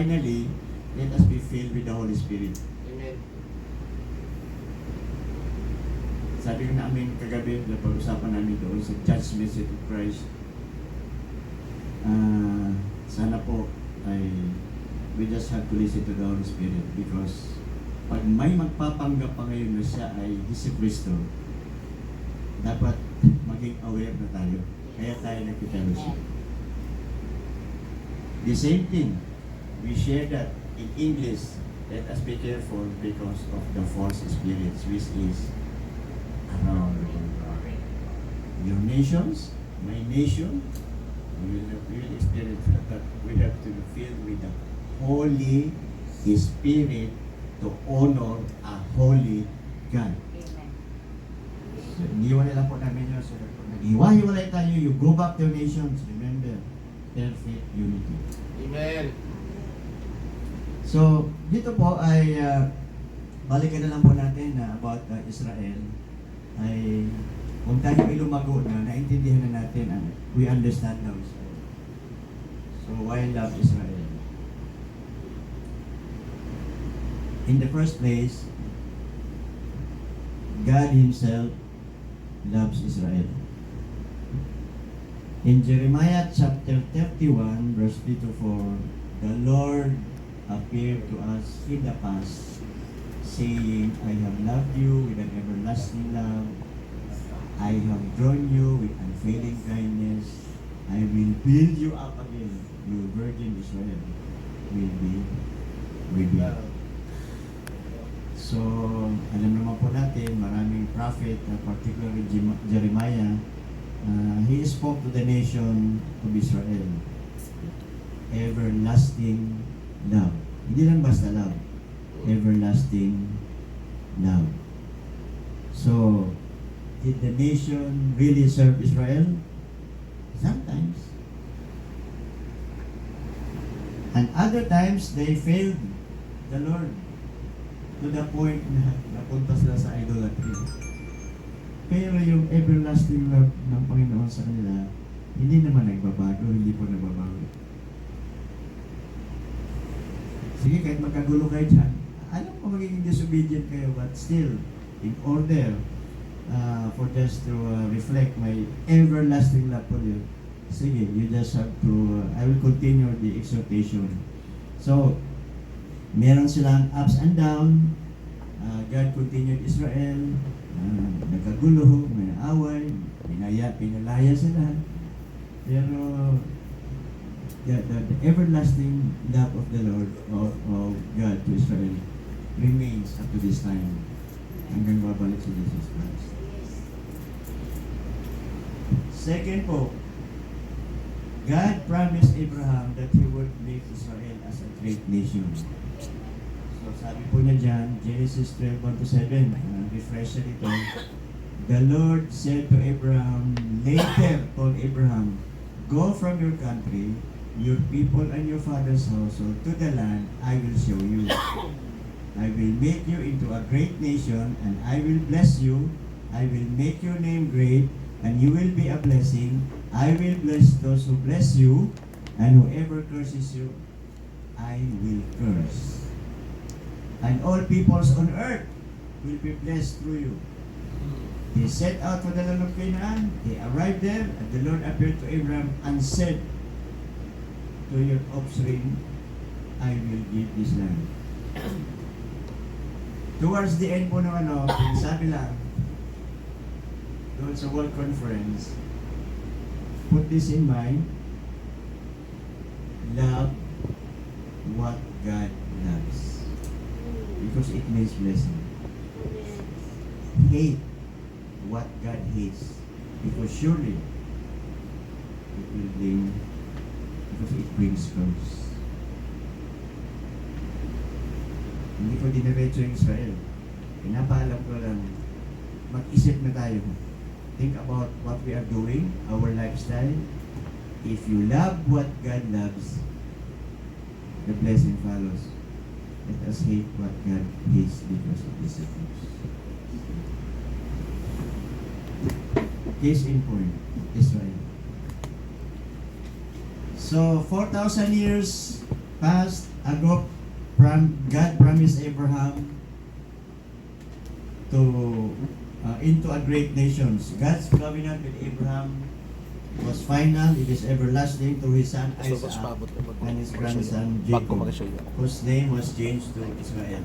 finally, let us be filled with the Holy Spirit. Amen. Sabi ko namin kagabi, napag-usapan namin doon sa judgment seat of Christ. Sana po ay we just have to listen to the Holy Spirit because pag may magpapanggap pa ngayon na siya ay Hesus Kristo, dapat maging aware na tayo. Kaya tayo nagkifellowship. The same thing, we share that in English. Let us be careful because of the false spirits which is around your nations, my nation. We will experience that we have to be filled with the Holy Spirit to honor a holy God. So, iniwan nila po namin yun. So, nag-iwa-hiwalay tayo, you go back to your nations. Remember, perfect unity. Amen. So, dito po ay balikan na lang po natin na about Israel. Ay kung tayo ay lumago na, naintindihan na natin, we understand now Israel. So, why love Israel? In the first place, God Himself loves Israel. In Jeremiah chapter 31, verse 3 to 4, the Lord appeared to us in the past, saying, I have loved you with an everlasting love. I have drawn you with unfailing kindness. I will build you up again. Your virgin Israel will be rebuilt. So, alam naman po natin, maraming prophet, particularly Jeremiah, he spoke to the nation of Israel. Everlasting love. Hindi lang basta love. Everlasting love. So, did the nation really serve Israel? Sometimes. And other times, they failed the Lord to the point na napunta sila sa idolatry. Pero yung everlasting love ng Panginoon sa kanila, hindi naman nagbabago, hindi po nagbabago. Sige, kahit magkagulo kayo dyan, alam ko magiging disobedient kayo, but still, in order for just to reflect my everlasting love for you, sige, you just have to, I will continue the exhortation. So, meron silang ups and down, God continued Israel, nagkagulo, may away, pinalaya sila, pero the everlasting love of the Lord, of God to Israel, remains up to this time, hanggang babalik si Jesus Christ. Second po, God promised Abraham that He would make Israel as a great nation. So sabi po niya dyan, Genesis 12:1-7, refresher ito. The Lord said to Abraham, later told Abraham, go from your country, your people and your father's household to the land I will show you. I will make you into a great nation, and I will bless you. I will make your name great, and you will be a blessing. I will bless those who bless you, and whoever curses you, I will curse. And all peoples on earth will be blessed through you. They set out for the land of Canaan. They arrived there, and the Lord appeared to Abraham and said, to your offspring, I will give this land. Towards the end po ng sabi lang, doon sa World Conference, put this in mind, love what God loves. Because it means blessing. Hate what God hates. Because surely, it will bring, because it brings curse. Hindi ko diniretso yung Israel. Pinapaalam ko lang, mag-isip na tayo. Think about what we are doing, our lifestyle. If you love what God loves, the blessing follows. Let us hate what God hates because of this abuse. Case in point, Israel. So, 4,000 years passed, God promised Abraham to into a great nations. God's covenant with Abraham was final. It is everlasting to his son Isaac and his grandson Jacob, whose name was changed to Israel.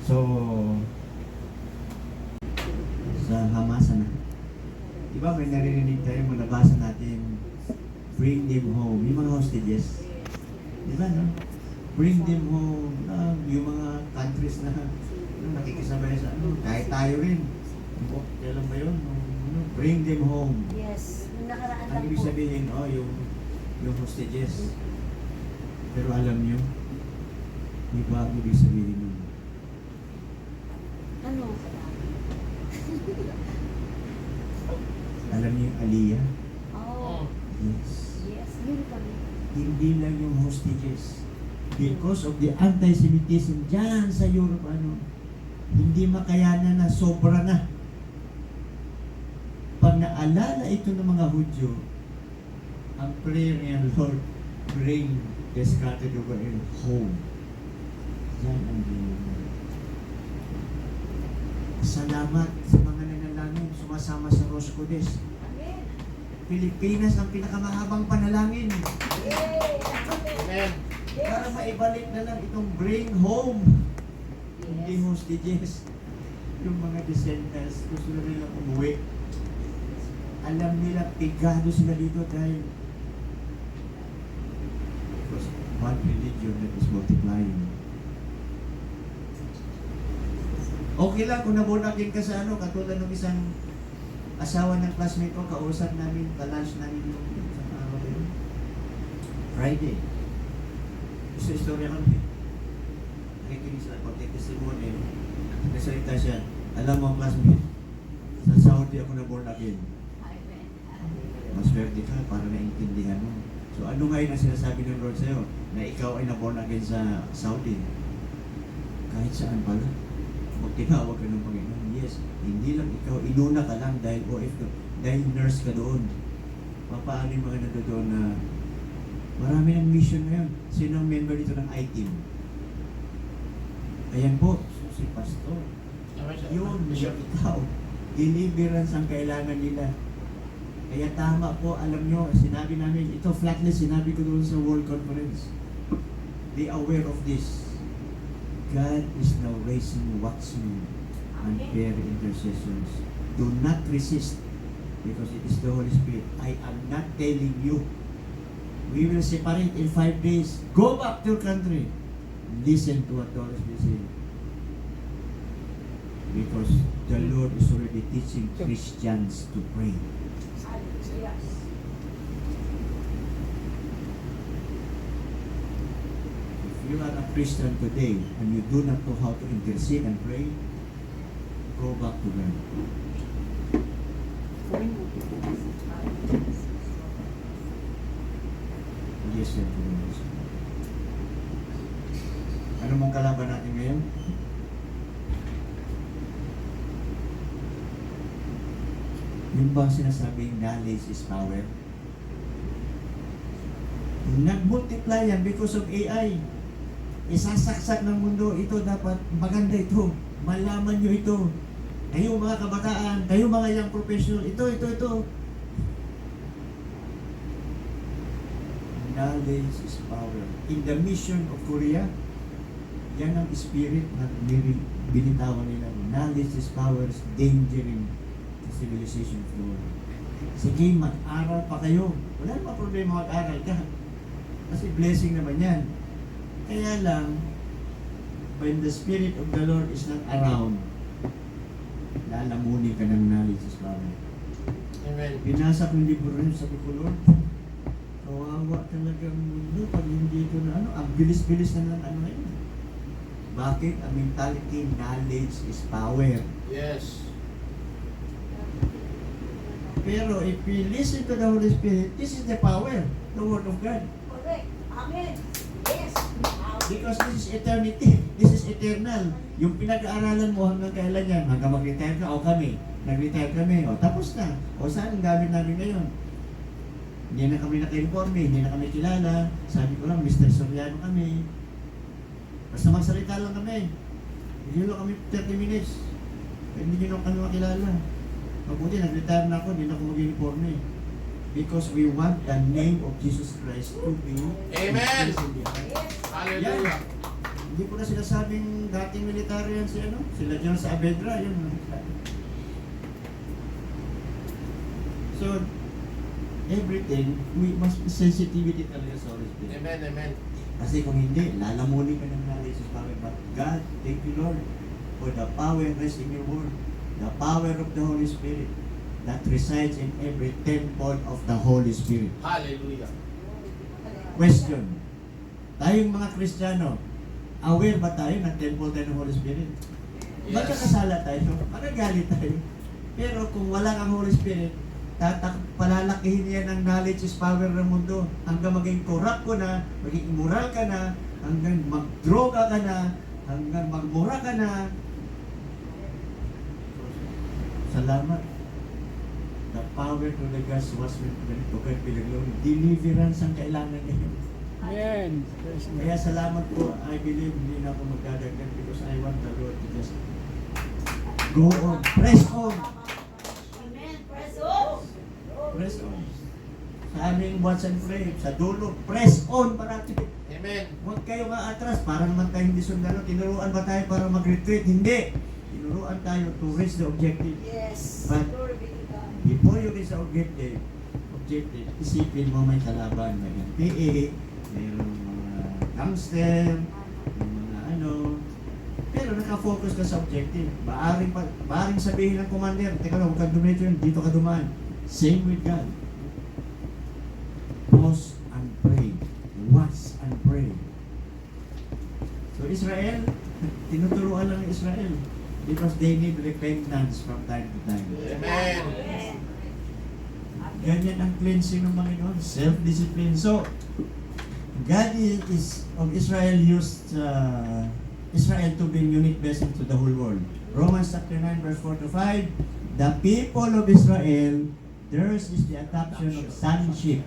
So, sa Hamasa na. Diba may naririnig tayo, nabasa natin, bring them home, yung mga hostages. Diba, no? Bring them home, yung mga countries na nakikisabay sa kahit tayo rin. Kailan ba yun? Bring them home. Yes, yung nakaraan Ang lang ibig po. sabihin, yung hostages. Pero alam nyo, di ba ang ibig sabihin nun? Ano? Alam niyo yung Aliyah? Oh, Yes. yes, yun kami. Hindi lang yung hostages. Because of the anti-Semitism dyan sa Europe, hindi makayanan na, sobra na. Pag naalala ito ng mga Hudyo, ang prayer niya, Lord, bring the scattered over in home. Yan ang ginagawa. Salamat sa mga nanalangin, sumasama sa Roscodes. Amen. Pilipinas ang pinakamahabang panalangin. Yay! Amen. Para Yes. maibalik na lang itong bring home. Hindi Yes. hostages. Yung mga descendants, gusto na nilang umuwi. Alam nila, pigado sila dito dahil because one religion that is multiplying. Okay lang kung nabunagin ka sa katulad ng isang asawa ng classmate ko, kausap namin, ka-lunch namin yung isang araw na yun. Friday. Isa istorya kami. Nakikinig sila, pagkikistimony. Nasalita siya, alam mo ang classmate, sa Saudi ako na born again. Amen. Maswerte ka para naintindihan mo. So ano ngayon ang sinasabi ng Lord sa'yo? Na ikaw ay na-born again sa Saudi. Kahit saan pala. Huwag tinawag ka ng Panginoon. Yes, hindi lang ikaw, inuna ka lang dahil OF ka, dahil nurse ka doon. Paano yung mga nandoon na marami ng mission ngayon. Sino ang member dito ng I-team? Ayan po, si Pastor. Yun, ikaw. Deliverance ang kailangan nila. Kaya tama po, alam nyo, sinabi namin, ito flatless, sinabi ko doon sa World Conference. Be aware of this. God is now raising watchmen and prayer intercessions. Do not resist because it is the Holy Spirit. I am not telling you. We will separate in 5 days. Go back to your country. Listen to what the Holy Spirit is saying. Because the Lord is already teaching Christians to pray. Yes. If you are a Christian today and you do not know how to intercede and pray, go back to God. Listen to the Holy Spirit. Ano mong kalaban natin ngayon? Yung bang sinasabing knowledge is power? Nag-multiply yan because of AI. Isasaksak ng mundo, ito dapat maganda ito. Malaman nyo ito. Kayo mga kabataan, kayo mga young professional, ito. Knowledge is power. In the mission of Korea, yan ang spirit na binitawan nila. Knowledge is power, is danger in the civilization of the world. Sige, mag-aral pa kayo. Wala naman problema mag-aral ka. Kasi blessing naman yan. Kaya lang, when the Spirit of the Lord is not around, lalamunin ka ng knowledge is power. Amen. Binasa ko yung libro rin, sabi ko, Lord, kawawa talaga ang mundo pag hindi ito na ang bilis-bilis na ng ngayon. Bakit? Ang mentality, knowledge is power. Yes. Pero if we listen to the Holy Spirit, this is the power, the Word of God. Correct. Amen. Yes. Because this is eternity. This is eternal. Yung pinag-aaralan mo hanggang kailan yan? Hanggang mag-retire ka o kami. Nag-retire kami. O tapos na. O saan ang gamit namin ngayon? Hindi na kami naka-informe, hindi na kami kilala. Sabi ko lang, Mr. Soriano kami. Basta magsalita lang kami. Hindi lang kami 30 minutes. Kaya hindi nyo kami makilala. Mabuti, nag-retire na ako, hindi na ako mag-informe. Because we want the name of Jesus Christ to be Amen. increased in the heart. Yes. Hallelujah. Hindi ko na sinasabing dating military yan si ano, sila dyan sa Abedra, yun. So, everything, we must be sensitivity talaga sa Holy Spirit. Amen, amen. Kasi kung hindi, lalamunin ka ng knowledge of power. But God, thank you Lord, for the power rest in your word. The power of the Holy Spirit that resides in every temple of the Holy Spirit. Hallelujah. Question. Tayong mga Kristiyano, aware ba tayo ng temple tayo ng Holy Spirit? Magkakasala tayo, magagalit tayo. Pero kung wala ang Holy Spirit, palalakihin yan ang knowledge is power ng mundo. Hanggang maging corrupt ko na, maging immoral ka na, hanggang magdroga ka na, hanggang magmura ka na. Salamat. The power to the God's was with to God be the glory. Deliverance ang kailangan niya. Amen. Praise God. Kaya salamat po. I believe hindi na ako magdadagdag because I want the Lord to just go on. Press on. Amen. Press on. Press on. Sa aming watch and pray, sa dulo, press on parati. Amen. Huwag kayo maatras. Para naman tayo hindi sundalo. Tinuruan ba tayo para mag-retreat? Hindi. Tinuruan tayo to reach the objective. Yes. But- Glory be to God. Before you reach the objective, isipin mo may kalaban. May NPA, mayroong mga gangster, may mga ano. Pero nakafocus ka sa objective. Maaring sabihin ng commander, teka lang, huwag kang dumiretso yun, dito ka dumaan. Same with God. Pause and pray. Watch and pray. So Israel, tinuturuan lang ng Israel because they need repentance from time to time. Amen. Amen. Ganyan ang cleansing ng Panginoon, self-discipline. So, God is of Israel used Israel to bring unique blessing to the whole world. Romans chapter 9 verse 4 to 5, the people of Israel, theirs is the adoption of sonship.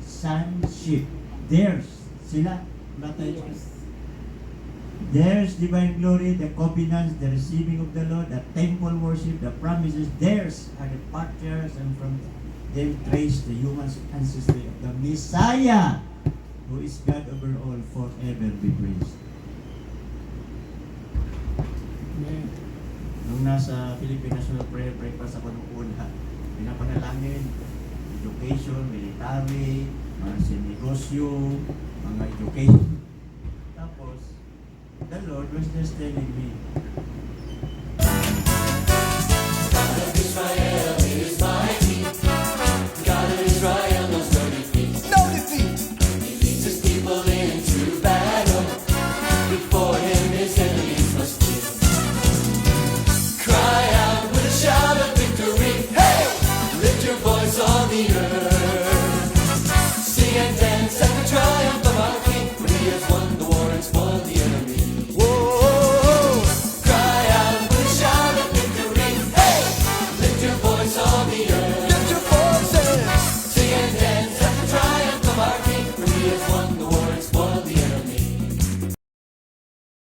Sonship. Theirs. Sila. Wala tayo dyan. Theirs divine glory, the covenants, the receiving of the law, the temple worship, the promises, theirs are the patriarchs, and from them trace the human ancestry of the Messiah, who is God over all, forever be praised. Amen. Nung nasa Philippine National Prayer Breakfast ako nung una, pinapanalangin, education, military, mga negosyo, mga education. Tapos, the Lord was just telling me,